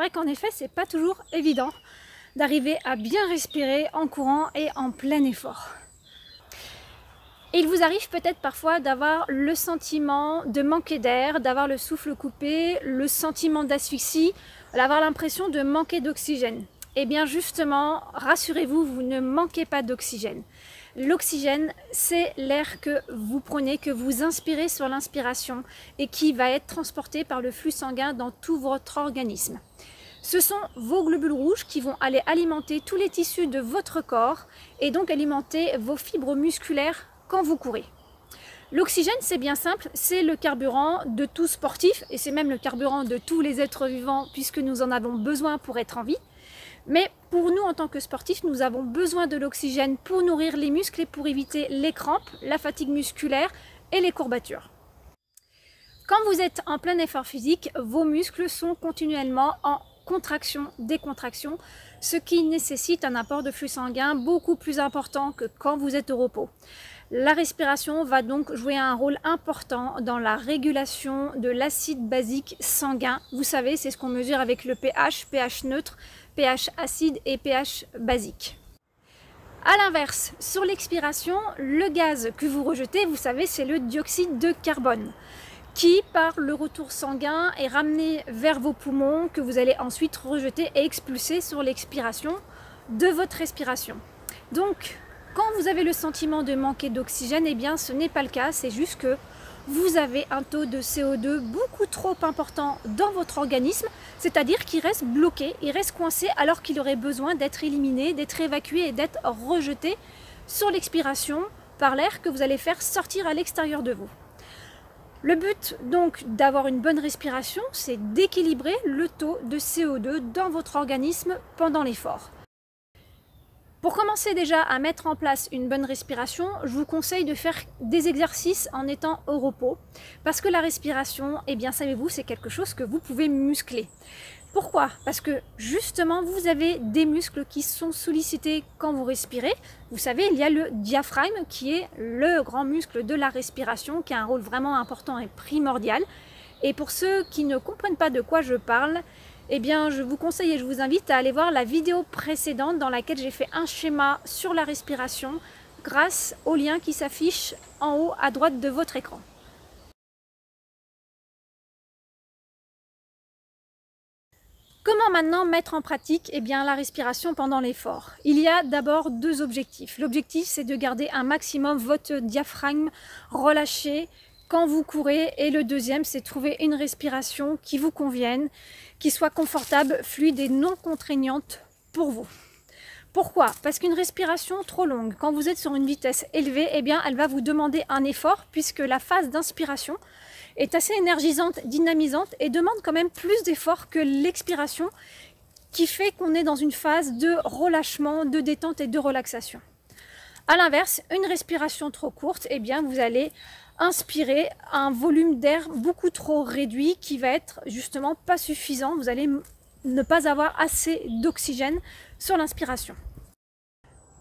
vrai qu'en effet, c'est pas toujours évident d'arriver à bien respirer en courant et en plein effort. Il vous arrive peut-être parfois d'avoir le sentiment de manquer d'air, d'avoir le souffle coupé, le sentiment d'asphyxie, d'avoir l'impression de manquer d'oxygène. Eh bien justement, rassurez-vous, vous ne manquez pas d'oxygène. L'oxygène, c'est l'air que vous prenez, que vous inspirez sur l'inspiration et qui va être transporté par le flux sanguin dans tout votre organisme. Ce sont vos globules rouges qui vont aller alimenter tous les tissus de votre corps et donc alimenter vos fibres musculaires quand vous courez. L'oxygène, c'est bien simple, c'est le carburant de tout sportif et c'est même le carburant de tous les êtres vivants puisque nous en avons besoin pour être en vie. Mais pour nous, en tant que sportifs, nous avons besoin de l'oxygène pour nourrir les muscles et pour éviter les crampes, la fatigue musculaire et les courbatures. Quand vous êtes en plein effort physique, vos muscles sont continuellement en contraction, décontraction, ce qui nécessite un apport de flux sanguin beaucoup plus important que quand vous êtes au repos. La respiration va donc jouer un rôle important dans la régulation de l'acide basique sanguin. Vous savez, c'est ce qu'on mesure avec le pH, pH neutre, pH acide et pH basique. A l'inverse, sur l'expiration, le gaz que vous rejetez, vous savez, c'est le dioxyde de carbone qui, par le retour sanguin, est ramené vers vos poumons que vous allez ensuite rejeter et expulser sur l'expiration de votre respiration. Donc, quand vous avez le sentiment de manquer d'oxygène, eh bien ce n'est pas le cas, c'est juste que vous avez un taux de CO2 beaucoup trop important dans votre organisme, c'est-à-dire qu'il reste bloqué, il reste coincé alors qu'il aurait besoin d'être éliminé, d'être évacué et d'être rejeté sur l'expiration par l'air que vous allez faire sortir à l'extérieur de vous. Le but donc d'avoir une bonne respiration, c'est d'équilibrer le taux de CO2 dans votre organisme pendant l'effort. Pour commencer déjà à mettre en place une bonne respiration, je vous conseille de faire des exercices en étant au repos. Parce que la respiration, eh bien savez-vous, c'est quelque chose que vous pouvez muscler. Pourquoi? Parce que justement, vous avez des muscles qui sont sollicités quand vous respirez. Vous savez, il y a le diaphragme qui est le grand muscle de la respiration, qui a un rôle vraiment important et primordial. Et pour ceux qui ne comprennent pas de quoi je parle, eh bien, je vous conseille et je vous invite à aller voir la vidéo précédente dans laquelle j'ai fait un schéma sur la respiration grâce au lien qui s'affiche en haut à droite de votre écran. Comment maintenant mettre en pratique la respiration pendant l'effort? Il y a d'abord deux objectifs. L'objectif, c'est de garder un maximum votre diaphragme relâché quand vous courez, et le deuxième, c'est de trouver une respiration qui vous convienne, qui soit confortable, fluide et non contraignante pour vous. Pourquoi? Parce qu'une respiration trop longue, quand vous êtes sur une vitesse élevée, elle va vous demander un effort puisque la phase d'inspiration est assez énergisante, dynamisante et demande quand même plus d'efforts que l'expiration qui fait qu'on est dans une phase de relâchement, de détente et de relaxation. A l'inverse, une respiration trop courte, vous allez inspirer un volume d'air beaucoup trop réduit qui va être justement pas suffisant. Vous allez ne pas avoir assez d'oxygène sur l'inspiration.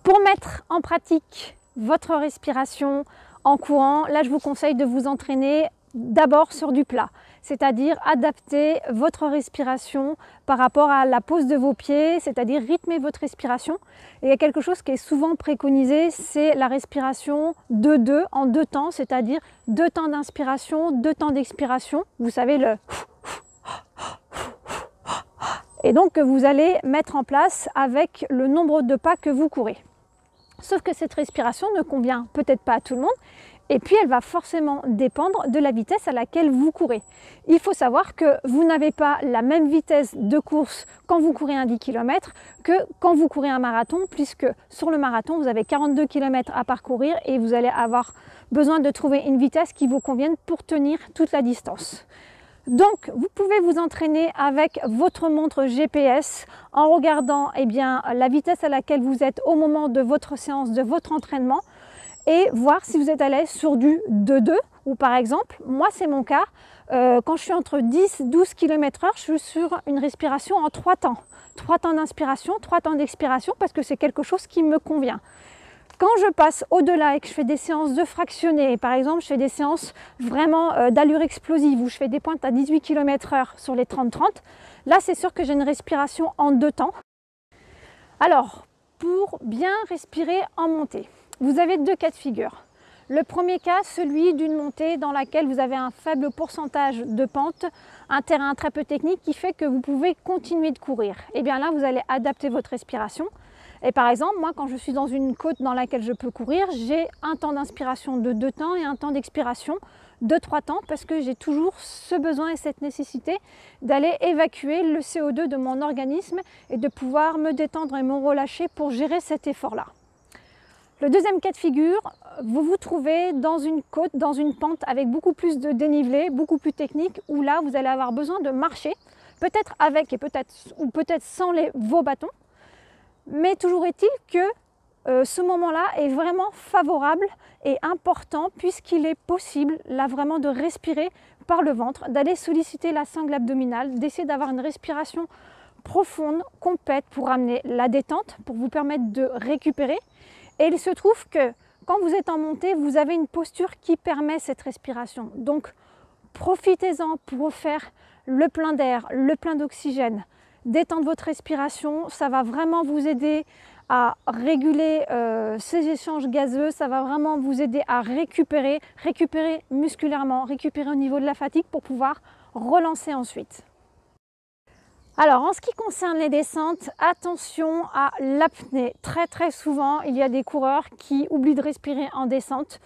Pour mettre en pratique votre respiration en courant, là je vous conseille de vous entraîner d'abord sur du plat, c'est-à-dire adapter votre respiration par rapport à la pose de vos pieds, c'est-à-dire rythmer votre respiration. Et il y a quelque chose qui est souvent préconisé, c'est la respiration de 2 en 2 temps, c'est-à-dire 2 temps d'inspiration, 2 temps d'expiration. Vous savez, le... Et donc vous allez mettre en place avec le nombre de pas que vous courez. Sauf que cette respiration ne convient peut-être pas à tout le monde. Et puis elle va forcément dépendre de la vitesse à laquelle vous courez. Il faut savoir que vous n'avez pas la même vitesse de course quand vous courez un 10 km que quand vous courez un marathon, puisque sur le marathon, vous avez 42 km à parcourir et vous allez avoir besoin de trouver une vitesse qui vous convienne pour tenir toute la distance. Donc, vous pouvez vous entraîner avec votre montre GPS en regardant la vitesse à laquelle vous êtes au moment de votre séance, de votre entraînement, et voir si vous êtes à l'aise sur du 2-2 ou par exemple, moi c'est mon cas, quand je suis entre 10 et 12 km/h, je suis sur une respiration en 3 temps. 3 temps d'inspiration, 3 temps d'expiration parce que c'est quelque chose qui me convient. Quand je passe au-delà et que je fais des séances de fractionnés, par exemple je fais des séances vraiment d'allure explosive où je fais des pointes à 18 km/h sur les 30-30, là c'est sûr que j'ai une respiration en 2 temps. Alors, pour bien respirer en montée, vous avez 2 cas de figure. Le premier cas, celui d'une montée dans laquelle vous avez un faible pourcentage de pente, un terrain très peu technique qui fait que vous pouvez continuer de courir. Et bien là, vous allez adapter votre respiration. Et par exemple, moi, quand je suis dans une côte dans laquelle je peux courir, j'ai un temps d'inspiration de 2 temps et un temps d'expiration de 3 temps parce que j'ai toujours ce besoin et cette nécessité d'aller évacuer le CO2 de mon organisme et de pouvoir me détendre et me relâcher pour gérer cet effort-là. Le deuxième cas de figure, vous vous trouvez dans une côte, dans une pente avec beaucoup plus de dénivelé, beaucoup plus technique, où là, vous allez avoir besoin de marcher, peut-être avec et peut-être sans vos bâtons. Mais toujours est-il que ce moment-là est vraiment favorable et important puisqu'il est possible là vraiment de respirer par le ventre, d'aller solliciter la sangle abdominale, d'essayer d'avoir une respiration profonde, complète pour amener la détente, pour vous permettre de récupérer. Et il se trouve que quand vous êtes en montée, vous avez une posture qui permet cette respiration. Donc profitez-en pour faire le plein d'air, le plein d'oxygène. Détendre votre respiration, ça va vraiment vous aider à réguler ces échanges gazeux, ça va vraiment vous aider à récupérer musculairement, récupérer au niveau de la fatigue pour pouvoir relancer ensuite. Alors en ce qui concerne les descentes, attention à l'apnée. Très souvent, il y a des coureurs qui oublient de respirer en descente.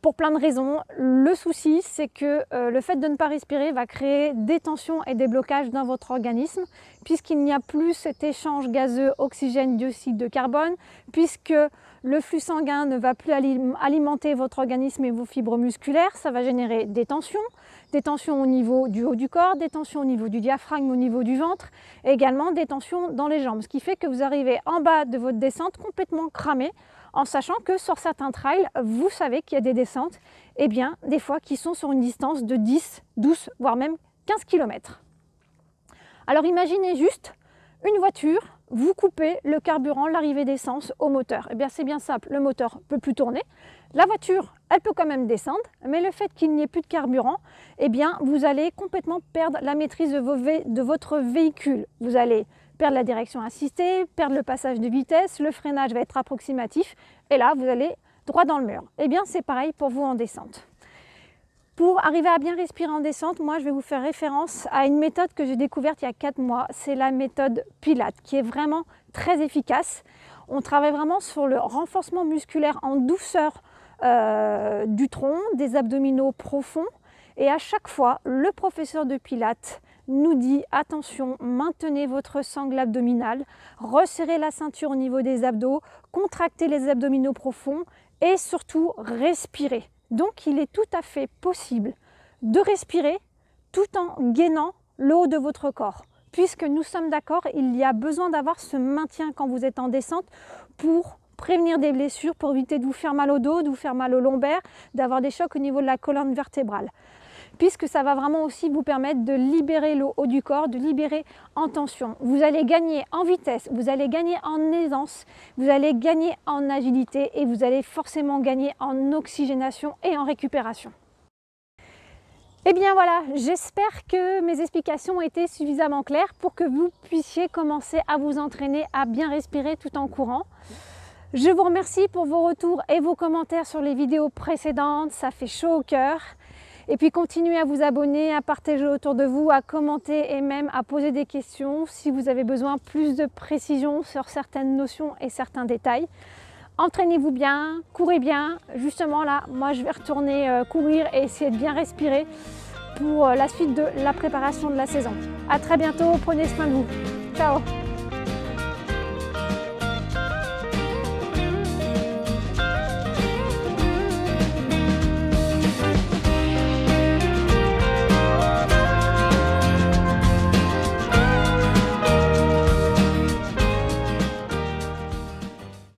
Pour plein de raisons. Le souci, c'est que le fait de ne pas respirer va créer des tensions et des blocages dans votre organisme, puisqu'il n'y a plus cet échange gazeux oxygène-dioxyde de carbone, puisque le flux sanguin ne va plus alimenter votre organisme et vos fibres musculaires. Ça va générer des tensions au niveau du haut du corps, des tensions au niveau du diaphragme, au niveau du ventre, et également des tensions dans les jambes, ce qui fait que vous arrivez en bas de votre descente complètement cramé, en sachant que sur certains trails, vous savez qu'il y a des descentes, et bien des fois qui sont sur une distance de 10, 12, voire même 15 km. Alors imaginez juste une voiture, vous coupez le carburant, l'arrivée d'essence au moteur. Et bien c'est bien simple, le moteur ne peut plus tourner, la voiture elle peut quand même descendre, mais le fait qu'il n'y ait plus de carburant, eh bien vous allez complètement perdre la maîtrise de votre véhicule. Vous allez perdre la direction assistée, perdre le passage de vitesse, le freinage va être approximatif et là vous allez droit dans le mur. Et bien c'est pareil pour vous en descente. Pour arriver à bien respirer en descente, moi je vais vous faire référence à une méthode que j'ai découverte il y a 4 mois, c'est la méthode Pilates qui est vraiment très efficace. On travaille vraiment sur le renforcement musculaire en douceur du tronc, des abdominaux profonds et à chaque fois le professeur de Pilates nous dit attention, maintenez votre sangle abdominale, resserrez la ceinture au niveau des abdos, contractez les abdominaux profonds et surtout respirez. Donc il est tout à fait possible de respirer tout en gainant le haut de votre corps. Puisque nous sommes d'accord, il y a besoin d'avoir ce maintien quand vous êtes en descente pour prévenir des blessures, pour éviter de vous faire mal au dos, de vous faire mal au lombaire, d'avoir des chocs au niveau de la colonne vertébrale. Puisque ça va vraiment aussi vous permettre de libérer le haut du corps, de libérer en tension. Vous allez gagner en vitesse, vous allez gagner en aisance, vous allez gagner en agilité et vous allez forcément gagner en oxygénation et en récupération. Et bien voilà, j'espère que mes explications ont été suffisamment claires pour que vous puissiez commencer à vous entraîner à bien respirer tout en courant. Je vous remercie pour vos retours et vos commentaires sur les vidéos précédentes, ça fait chaud au cœur. Et puis continuez à vous abonner, à partager autour de vous, à commenter et même à poser des questions si vous avez besoin plus de précision sur certaines notions et certains détails. Entraînez-vous bien, courez bien. Justement là, moi je vais retourner courir et essayer de bien respirer pour la suite de la préparation de la saison. À très bientôt, prenez soin de vous. Ciao!